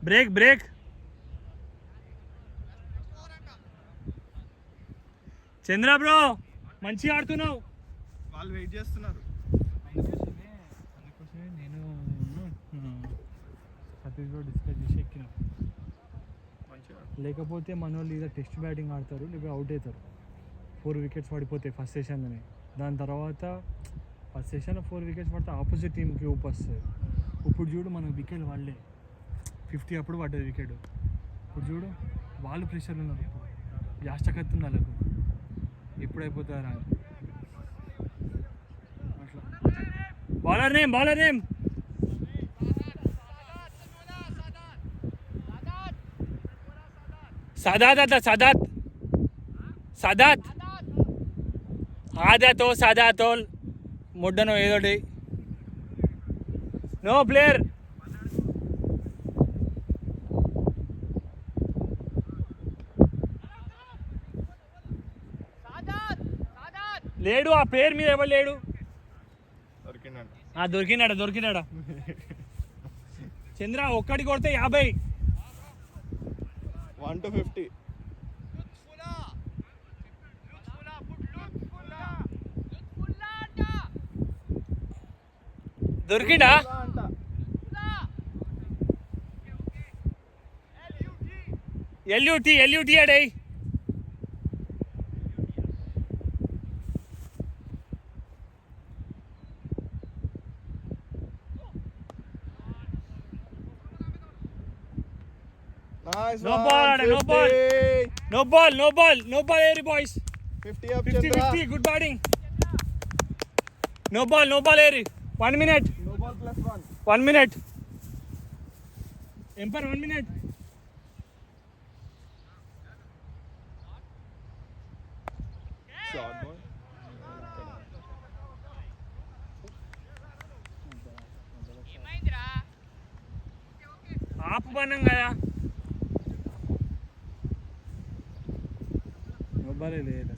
Break break. చంద్ర bro మంచిగా ఆడుతున్నావు. వాళ్ళు వెయిట్ చేస్తున్నారు. అందుకోసమే నేను సతీష్ బ్రో డిస్కస్ చేసి ఎక్కిన. లేకపోతే మన వాళ్ళు ఇదే టెస్ట్ బ్యాటింగ్ ఆడతారు, లేకపోతే అవుట్ అవుతారు. 4 వికెట్స్ పడిపోతాయి ఫస్ట్ సెషన్లోనే. దాని తర్వాత ఫస్ట్ సెషన్లో 4 వికెట్స్ పడితే ఆపోజిట్ టీంకి ఊపు వస్తుంది. ఇప్పుడు చూడు మనం వికెట్ వాళ్ళే 50 అప్పుడు పడ్డది వికెట్. ఇప్పుడు చూడు వాళ్ళు ప్రెషర్లు ఉన్నారు. యాష్టకత్తుంది వాళ్ళకు ఎప్పుడైపోతారా అని. అట్లా బౌలర్ నేమ్ సదాత్ సాదాతో ముడ్డను ఏదోటి. No player. లేడు ఆ పేరు మీద ఎవరు లేడు. దొరికినాడా చంద్ర ఒక్కటి కొడితే 50. 1 to 50. దొరికిండా? ఎల్యూటీ అడే. Nice No one, ball, 50. no ball every boys. 50 up 50 Chandra. 50 good batting. No ball every 1 minute. No ball plus 1. 1 minute. Empire 1 minute. Short ball. ఆపు పన్నాం కదా. నో బాల్ లేదు.